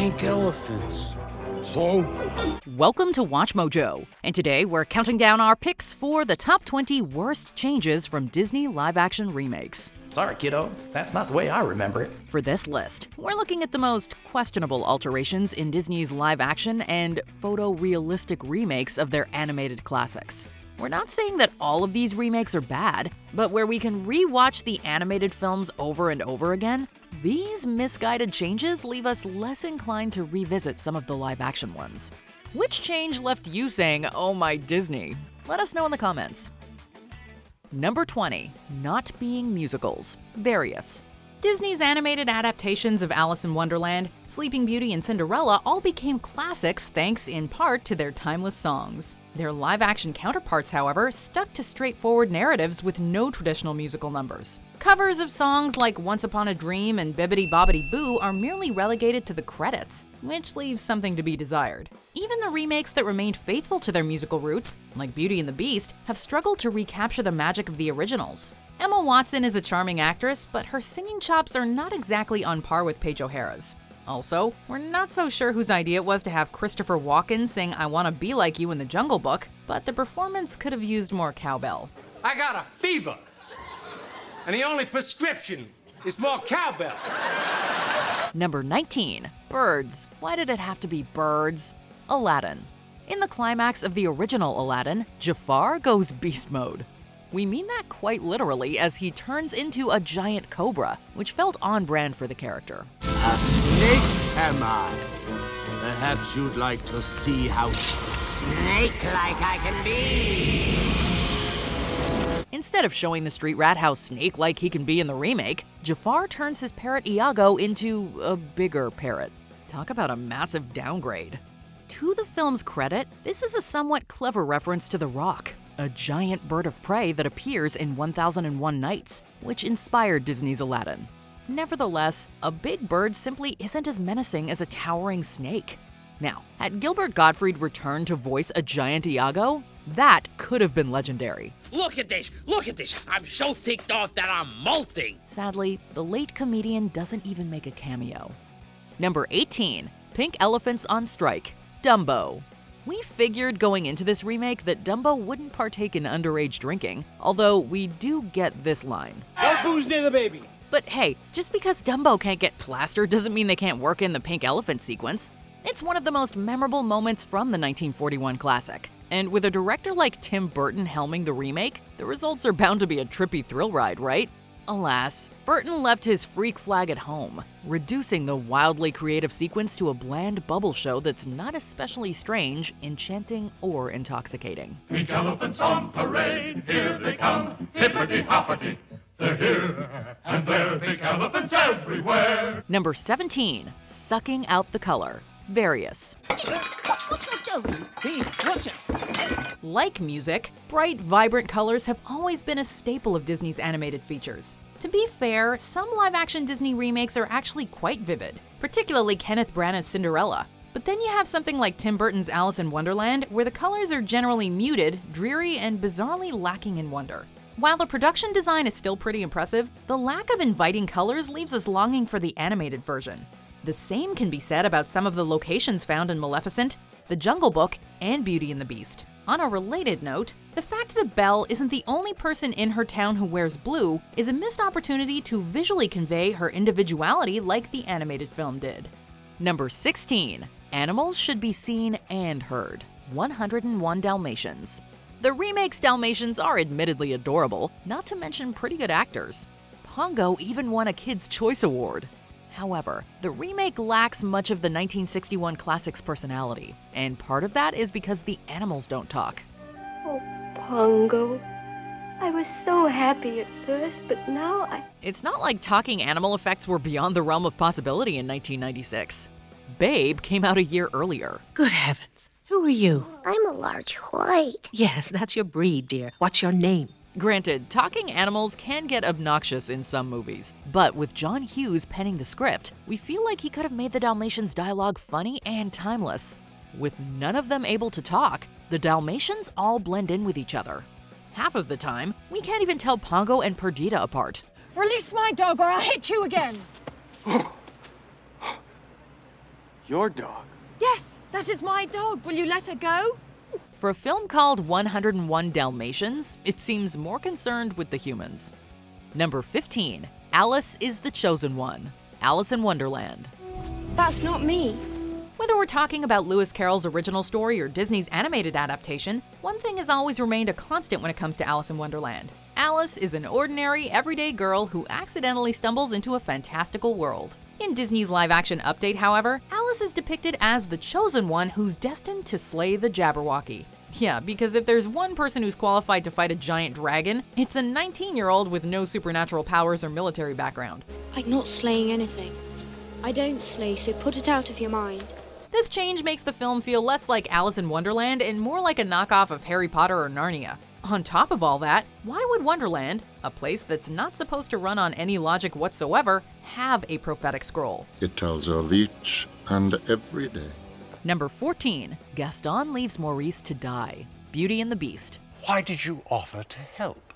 pink elephants. So? Welcome to WatchMojo, and today we're counting down our picks for the top 20 worst changes from Disney live-action remakes. Sorry, kiddo. That's not the way I remember it. For this list, we're looking at the most questionable alterations in Disney's live-action and photorealistic remakes of their animated classics. We're not saying that all of these remakes are bad, but where we can re-watch the animated films over and over again, these misguided changes leave us less inclined to revisit some of the live-action ones. Which change left you saying, "Oh my Disney"? Let us know in the comments. Number 20. Not being musicals. Various. Disney's animated adaptations of Alice in Wonderland, Sleeping Beauty, and Cinderella all became classics thanks in part to their timeless songs. Their live-action counterparts, however, stuck to straightforward narratives with no traditional musical numbers. Covers of songs like Once Upon a Dream and Bibbidi Bobbidi Boo are merely relegated to the credits, which leaves something to be desired. Even the remakes that remained faithful to their musical roots, like Beauty and the Beast, have struggled to recapture the magic of the originals. Emma Watson is a charming actress, but her singing chops are not exactly on par with Paige O'Hara's. Also, we're not so sure whose idea it was to have Christopher Walken sing I Wanna Be Like You in the Jungle Book, but the performance could have used more cowbell. I got a fever, and the only prescription is more cowbell. Number 19. Birds. Why did it have to be birds? Aladdin. In the climax of the original Aladdin, Jafar goes beast mode. We mean that quite literally, as he turns into a giant cobra, which felt on brand for the character. A snake, am I? Perhaps you'd like to see how snake-like I can be. Instead of showing the street rat how snake-like he can be in the remake, Jafar turns his parrot Iago into a bigger parrot. Talk about a massive downgrade. To the film's credit, this is a somewhat clever reference to The Rock, a giant bird of prey that appears in 1001 Nights, which inspired Disney's Aladdin. Nevertheless, a big bird simply isn't as menacing as a towering snake. Now, had Gilbert Gottfried returned to voice a giant Iago, that could have been legendary. Look at this! Look at this! I'm so ticked off that I'm molting! Sadly, the late comedian doesn't even make a cameo. Number 18. Pink Elephants on Strike. Dumbo. We figured going into this remake that Dumbo wouldn't partake in underage drinking, although we do get this line. No booze near the baby. But hey, just because Dumbo can't get plastered doesn't mean they can't work in the pink elephant sequence. It's one of the most memorable moments from the 1941 classic. And with a director like Tim Burton helming the remake, the results are bound to be a trippy thrill ride, right? Alas, Burton left his freak flag at home, reducing the wildly creative sequence to a bland bubble show that's not especially strange, enchanting, or intoxicating. Pink elephants on parade, here they come, hipperty-hopperty. They're here and there, pink elephants everywhere. Number 17. Sucking out the color. Various. Like music, bright, vibrant colors have always been a staple of Disney's animated features. To be fair, some live-action Disney remakes are actually quite vivid, particularly Kenneth Branagh's Cinderella. But then you have something like Tim Burton's Alice in Wonderland, where the colors are generally muted, dreary, and bizarrely lacking in wonder. While the production design is still pretty impressive, the lack of inviting colors leaves us longing for the animated version. The same can be said about some of the locations found in Maleficent, The Jungle Book, and Beauty and the Beast. On a related note, the fact that Belle isn't the only person in her town who wears blue is a missed opportunity to visually convey her individuality like the animated film did. Number 16. Animals should be seen and heard. 101 Dalmatians. The remake's Dalmatians are admittedly adorable, not to mention pretty good actors. Pongo even won a Kids' Choice Award. However, the remake lacks much of the 1961 classic's personality, and part of that is because the animals don't talk. Oh, Pongo. I was so happy at first, but now It's not like talking animal effects were beyond the realm of possibility in 1996. Babe came out a year earlier. Good heavens. Who are you? I'm a large white. Yes, that's your breed, dear. What's your name? Granted, talking animals can get obnoxious in some movies, but with John Hughes penning the script, we feel like he could have made the Dalmatians' dialogue funny and timeless. With none of them able to talk, the Dalmatians all blend in with each other. Half of the time, we can't even tell Pongo and Perdita apart. Release my dog or I'll hit you again! Your dog? Yes, that is my dog. Will you let her go? For a film called 101 Dalmatians, it seems more concerned with the humans. Number 15, Alice is the Chosen One, Alice in Wonderland. That's not me. Whether we're talking about Lewis Carroll's original story or Disney's animated adaptation, one thing has always remained a constant when it comes to Alice in Wonderland. Alice is an ordinary, everyday girl who accidentally stumbles into a fantastical world. In Disney's live-action update, however, Alice is depicted as the chosen one who's destined to slay the Jabberwocky. Yeah, because if there's one person who's qualified to fight a giant dragon, it's a 19-year-old with no supernatural powers or military background. I'm not slaying anything. I don't slay, so put it out of your mind. This change makes the film feel less like Alice in Wonderland and more like a knockoff of Harry Potter or Narnia. On top of all that, why would Wonderland, a place that's not supposed to run on any logic whatsoever, have a prophetic scroll? It tells of each and every day. Number 14, Gaston leaves Maurice to die. Beauty and the Beast. Why did you offer to help?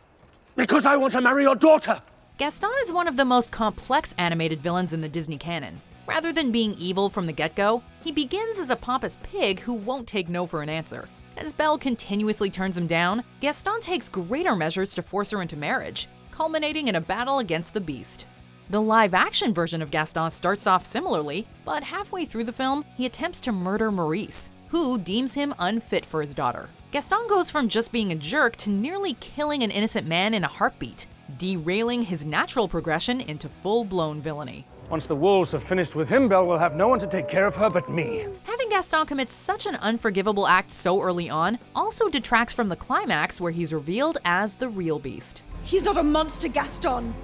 Because I want to marry your daughter. Gaston is one of the most complex animated villains in the Disney canon. Rather than being evil from the get-go, he begins as a pompous pig who won't take no for an answer. As Belle continuously turns him down, Gaston takes greater measures to force her into marriage, culminating in a battle against the Beast. The live-action version of Gaston starts off similarly, but halfway through the film, he attempts to murder Maurice, who deems him unfit for his daughter. Gaston goes from just being a jerk to nearly killing an innocent man in a heartbeat, derailing his natural progression into full-blown villainy. Once the wolves have finished with him, Belle will have no one to take care of her but me. Having Gaston commit such an unforgivable act so early on also detracts from the climax where he's revealed as the real Beast. He's not a monster, Gaston.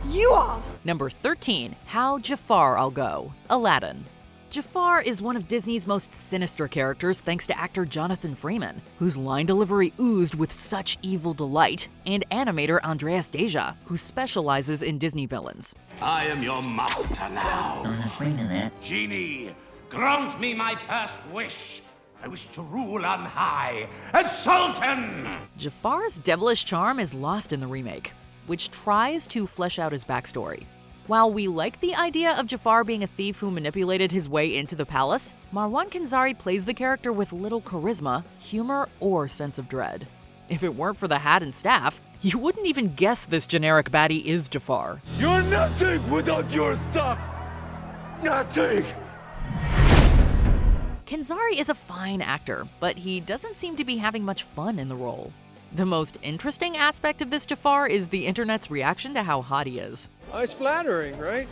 You are. Number 13, How Jafar I'll Go, Aladdin. Jafar is one of Disney's most sinister characters thanks to actor Jonathan Freeman, whose line delivery oozed with such evil delight, and animator Andreas Deja, who specializes in Disney villains. I am your master now. I was afraid of that. Genie, grant me my first wish. I wish to rule on high as Sultan. Jafar's devilish charm is lost in the remake, which tries to flesh out his backstory. While we like the idea of Jafar being a thief who manipulated his way into the palace, Marwan Kenzari plays the character with little charisma, humor, or sense of dread. If it weren't for the hat and staff, you wouldn't even guess this generic baddie is Jafar. You're nothing without your stuff! Nothing! Kenzari is a fine actor, but he doesn't seem to be having much fun in the role. The most interesting aspect of this Jafar is the internet's reaction to how hot he is. Oh, it's flattering, right?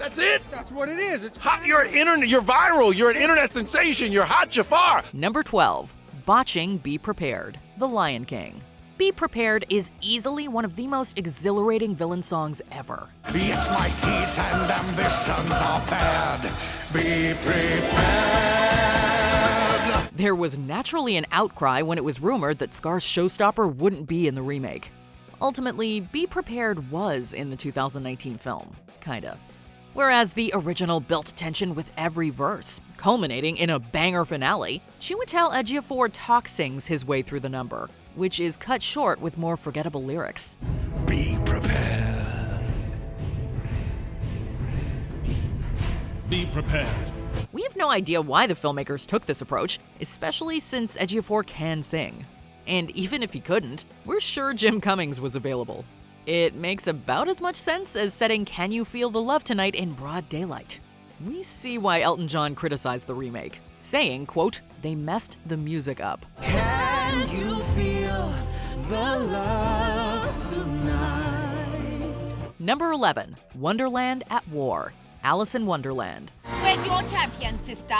That's it? That's what it is. It's hot. You're viral. You're an internet sensation. You're hot Jafar. Number 12, Botching Be Prepared, The Lion King. Be Prepared is easily one of the most exhilarating villain songs ever. Yes, my teeth and ambitions are bad. Be prepared. There was naturally an outcry when it was rumored that Scar's showstopper wouldn't be in the remake. Ultimately, Be Prepared was in the 2019 film, kinda. Whereas the original built tension with every verse, culminating in a banger finale, Chiwetel Ejiofor talk-sings his way through the number, which is cut short with more forgettable lyrics. Be prepared. Be prepared. We have no idea why the filmmakers took this approach, especially since Ejiofor can sing. And even if he couldn't, we're sure Jim Cummings was available. It makes about as much sense as setting Can You Feel the Love Tonight in broad daylight. We see why Elton John criticized the remake, saying, quote, "They messed the music up." Can you feel the love tonight? Number 11, Wonderland at War, Alice in Wonderland. Where's your champion, sister?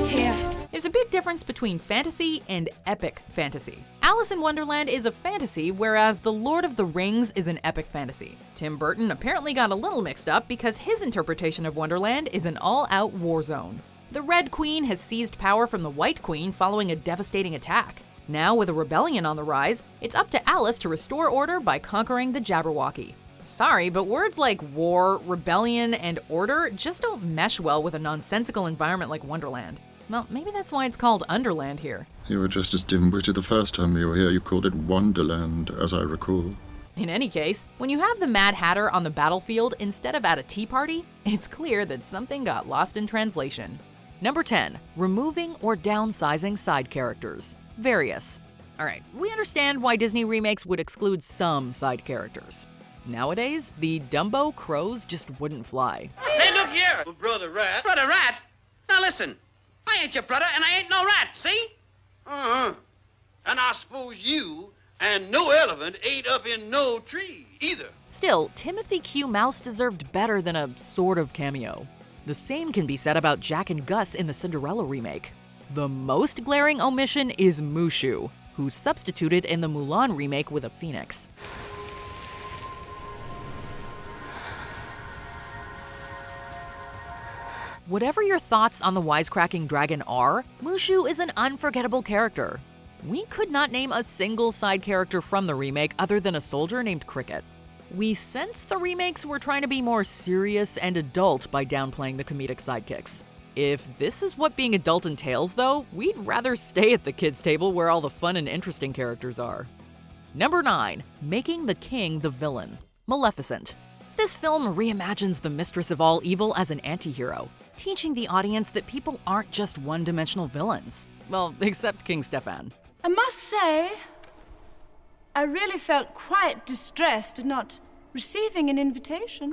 Here. There's a big difference between fantasy and epic fantasy. Alice in Wonderland is a fantasy, whereas The Lord of the Rings is an epic fantasy. Tim Burton apparently got a little mixed up because his interpretation of Wonderland is an all-out war zone. The Red Queen has seized power from the White Queen following a devastating attack. Now, with a rebellion on the rise, it's up to Alice to restore order by conquering the Jabberwocky. Sorry, but words like war, rebellion, and order just don't mesh well with a nonsensical environment like Wonderland. Well, maybe that's why it's called Underland here. You were just as dim-witted the first time you were here. You called it Wonderland, as I recall. In any case, when you have the Mad Hatter on the battlefield instead of at a tea party, it's clear that something got lost in translation. Number 10. Removing or downsizing side characters. Various. Alright, we understand why Disney remakes would exclude some side characters. Nowadays, the Dumbo crows just wouldn't fly. Hey, look here, Brother Rat. Brother Rat? Now listen, I ain't your brother and I ain't no rat, see? Uh-huh. And I suppose you and no elephant ain't up in no tree either. Still, Timothy Q. Mouse deserved better than a sort of cameo. The same can be said about Jack and Gus in the Cinderella remake. The most glaring omission is Mushu, who's substituted in the Mulan remake with a phoenix. Whatever your thoughts on the wisecracking dragon are, Mushu is an unforgettable character. We could not name a single side character from the remake other than a soldier named Cricket. We sense the remakes were trying to be more serious and adult by downplaying the comedic sidekicks. If this is what being adult entails, though, we'd rather stay at the kids' table where all the fun and interesting characters are. Number 9. Making the king the villain. Maleficent. This film reimagines the mistress of all evil as an anti-hero, teaching the audience that people aren't just one-dimensional villains. Well, except King Stefan. I must say, I really felt quite distressed at not receiving an invitation.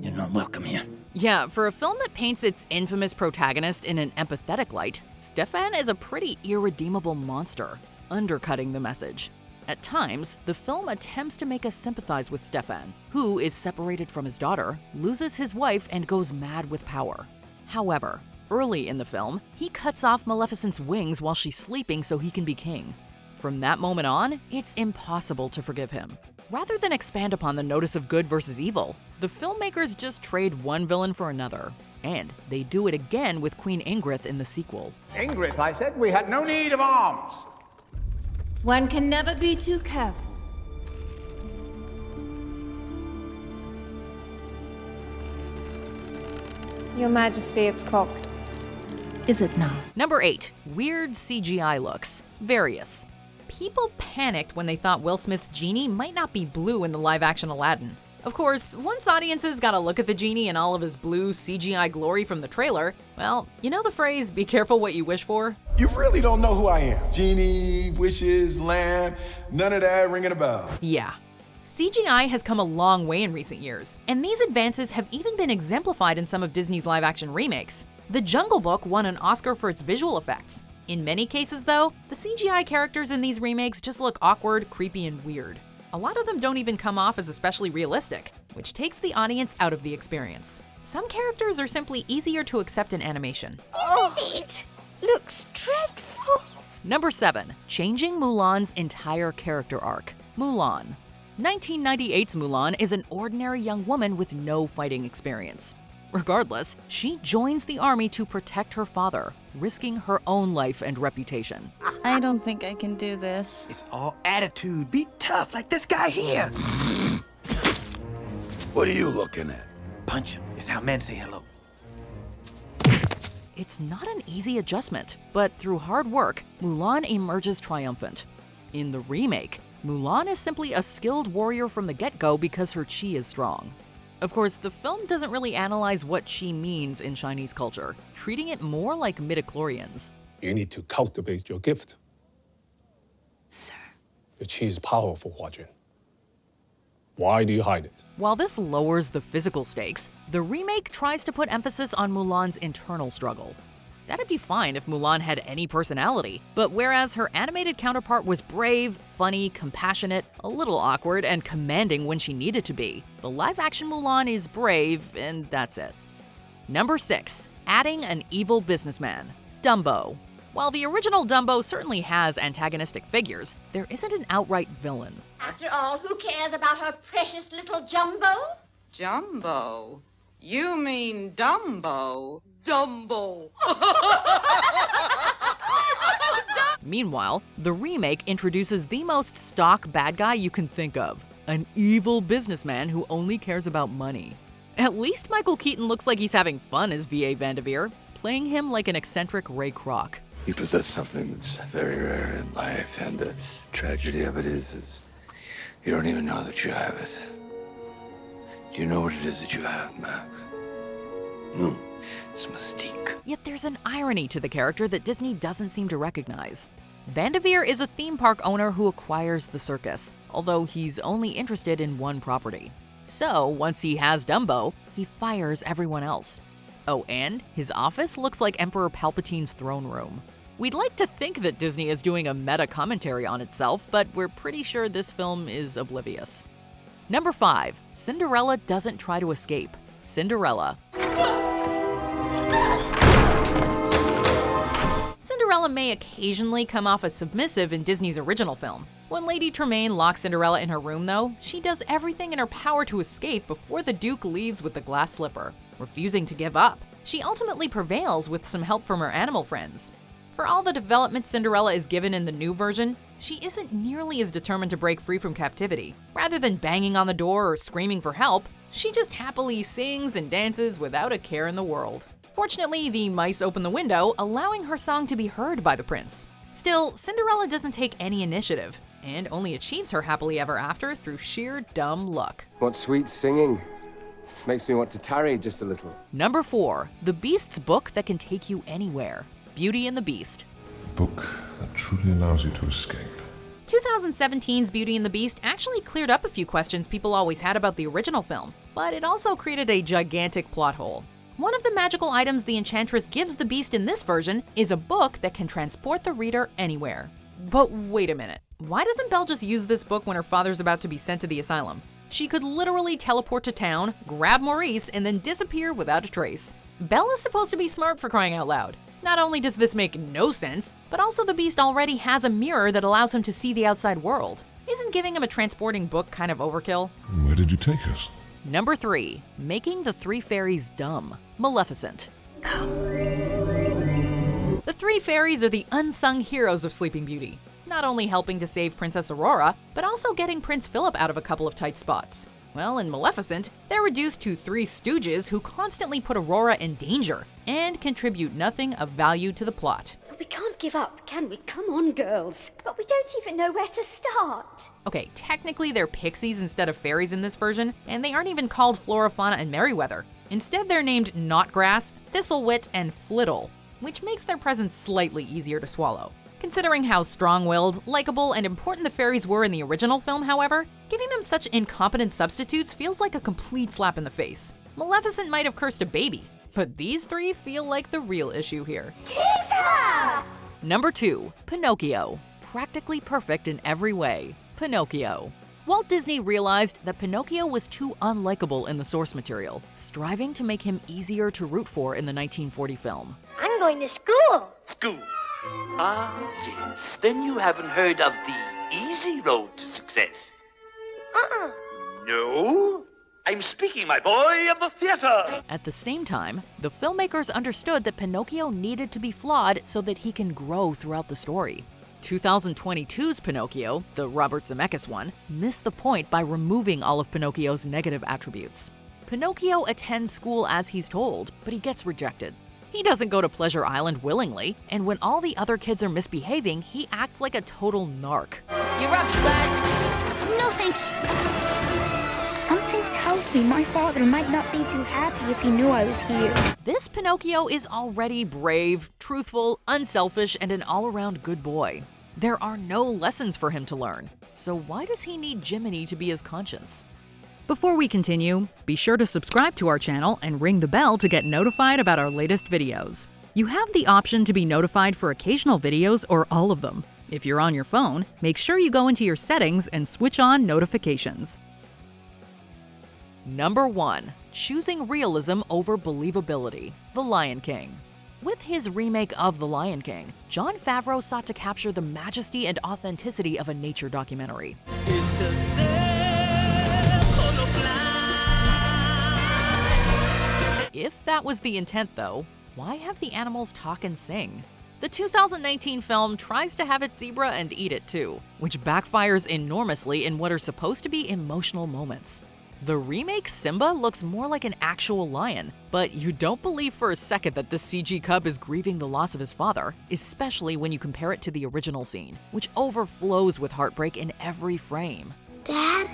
You're not welcome here. Yeah, for a film that paints its infamous protagonist in an empathetic light, Stefan is a pretty irredeemable monster, undercutting the message. At times, the film attempts to make us sympathize with Stefan, who is separated from his daughter, loses his wife, and goes mad with power. However, early in the film, he cuts off Maleficent's wings while she's sleeping so he can be king. From that moment on, it's impossible to forgive him. Rather than expand upon the notice of good versus evil, the filmmakers just trade one villain for another. And they do it again with Queen Ingrid in the sequel. Ingrid, I said we had no need of arms. One can never be too careful. Your Majesty, it's cocked. Is it now? Number 8. Weird CGI looks. Various. People panicked when they thought Will Smith's genie might not be blue in the live-action Aladdin. Of course, once audiences got a look at the genie and all of his blue CGI glory from the trailer, well, you know the phrase, be careful what you wish for? You really don't know who I am. Genie, wishes, lamb, none of that ringing a bell. Yeah. CGI has come a long way in recent years, and these advances have even been exemplified in some of Disney's live-action remakes. The Jungle Book won an Oscar for its visual effects. In many cases, though, the CGI characters in these remakes just look awkward, creepy, and weird. A lot of them don't even come off as especially realistic, which takes the audience out of the experience. Some characters are simply easier to accept in animation. This is it. Looks dreadful. Number 7. Changing Mulan's entire character arc. Mulan. 1998's Mulan is an ordinary young woman with no fighting experience. Regardless, she joins the army to protect her father, risking her own life and reputation. I don't think I can do this. It's all attitude. Be tough, like this guy here. What are you looking at? Punch him is how men say hello. It's not an easy adjustment, but through hard work, Mulan emerges triumphant. In the remake, Mulan is simply a skilled warrior from the get-go because her chi is strong. Of course, the film doesn't really analyze what chi means in Chinese culture, treating it more like midichlorians. You need to cultivate your gift. Sir. Your chi is powerful, Huajun. Why do you hide it? While this lowers the physical stakes, the remake tries to put emphasis on Mulan's internal struggle. That'd be fine if Mulan had any personality, but whereas her animated counterpart was brave, funny, compassionate, a little awkward, and commanding when she needed to be, the live-action Mulan is brave, and that's it. Number 6. Adding an evil businessman. Dumbo. While the original Dumbo certainly has antagonistic figures, there isn't an outright villain. After all, who cares about her precious little Jumbo? Jumbo? You mean Dumbo? Dumbo. Meanwhile, the remake introduces the most stock bad guy you can think of, an evil businessman who only cares about money. At least Michael Keaton looks like he's having fun as V.A. Vanderveer, playing him like an eccentric Ray Kroc. You possess something that's very rare in life, and the tragedy of it is You don't even know that you have it. Do you know what it is that you have, Max? It's mystique. Yet there's an irony to the character that Disney doesn't seem to recognize. Vanderveer is a theme park owner who acquires the circus, although he's only interested in one property. So once he has Dumbo, he fires everyone else. Oh, and his office looks like Emperor Palpatine's throne room. We'd like to think that Disney is doing a meta commentary on itself, but we're pretty sure this film is oblivious. Number 5. Cinderella doesn't try to escape. Cinderella. Cinderella may occasionally come off as submissive in Disney's original film. When Lady Tremaine locks Cinderella in her room, though, she does everything in her power to escape before the Duke leaves with the glass slipper. Refusing to give up, she ultimately prevails with some help from her animal friends. For all the development Cinderella is given in the new version, she isn't nearly as determined to break free from captivity. Rather than banging on the door or screaming for help, she just happily sings and dances without a care in the world. Fortunately, the mice open the window, allowing her song to be heard by the prince. Still, Cinderella doesn't take any initiative, and only achieves her happily ever after through sheer dumb luck. What sweet singing. Makes me want to tarry just a little. Number 4. The Beast's book that can take you anywhere. Beauty and the Beast. A book that truly allows you to escape. 2017's Beauty and the Beast actually cleared up a few questions people always had about the original film, but it also created a gigantic plot hole. One of the magical items the Enchantress gives the Beast in this version is a book that can transport the reader anywhere. But wait a minute, why doesn't Belle just use this book when her father's about to be sent to the asylum? She could literally teleport to town, grab Maurice, and then disappear without a trace. Belle is supposed to be smart, for crying out loud. Not only does this make no sense, but also the Beast already has a mirror that allows him to see the outside world. Isn't giving him a transporting book kind of overkill? Where did you take us? Number 3. Making the Three Fairies dumb. Maleficent. The Three Fairies are the unsung heroes of Sleeping Beauty, not only helping to save Princess Aurora, but also getting Prince Philip out of a couple of tight spots. Well, in Maleficent, they're reduced to 3 stooges who constantly put Aurora in danger and contribute nothing of value to the plot. But we can't give up, can we? Come on, girls. But we don't even know where to start. Okay, technically they're pixies instead of fairies in this version, and they aren't even called Flora, Fauna, and Merryweather. Instead, they're named Knotgrass, Thistlewit, and Flittle, which makes their presence slightly easier to swallow. Considering how strong-willed, likable, and important the fairies were in the original film, however, giving them such incompetent substitutes feels like a complete slap in the face. Maleficent might have cursed a baby, but these 3 feel like the real issue here. Kiss her! Number 2. Pinocchio. Practically perfect in every way. Pinocchio. Walt Disney realized that Pinocchio was too unlikable in the source material, striving to make him easier to root for in the 1940 film. I'm going to school. School. Ah, yes. Then you haven't heard of the easy road to success. No? I'm speaking, my boy, of the theater. At the same time, the filmmakers understood that Pinocchio needed to be flawed so that he can grow throughout the story. 2022's Pinocchio, the Robert Zemeckis one, missed the point by removing all of Pinocchio's negative attributes. Pinocchio attends school as he's told, but he gets rejected. He doesn't go to Pleasure Island willingly, and when all the other kids are misbehaving, he acts like a total narc. You're up, lads. No thanks. Something tells me my father might not be too happy if he knew I was here. This Pinocchio is already brave, truthful, unselfish, and an all-around good boy. There are no lessons for him to learn, so why does he need Jiminy to be his conscience? Before we continue, be sure to subscribe to our channel and ring the bell to get notified about our latest videos. You have the option to be notified for occasional videos or all of them. If you're on your phone, make sure you go into your settings and switch on notifications. Number 1. Choosing realism over believability. The Lion King. With his remake of The Lion King, Jon Favreau sought to capture the majesty and authenticity of a nature documentary. It's the If that was the intent, though, why have the animals talk and sing? The 2019 film tries to have its zebra and eat it too, which backfires enormously in what are supposed to be emotional moments. The remake Simba looks more like an actual lion, but you don't believe for a second that this CG cub is grieving the loss of his father, especially when you compare it to the original scene, which overflows with heartbreak in every frame. Dad,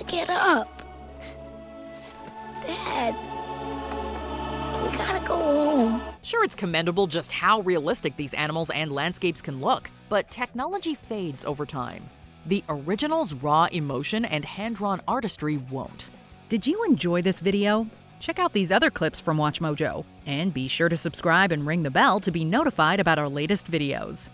Get up. Dad, we gotta go home. Sure, it's commendable just how realistic these animals and landscapes can look, but technology fades over time. The original's raw emotion and hand-drawn artistry won't. Did you enjoy this video? Check out these other clips from WatchMojo, and be sure to subscribe and ring the bell to be notified about our latest videos.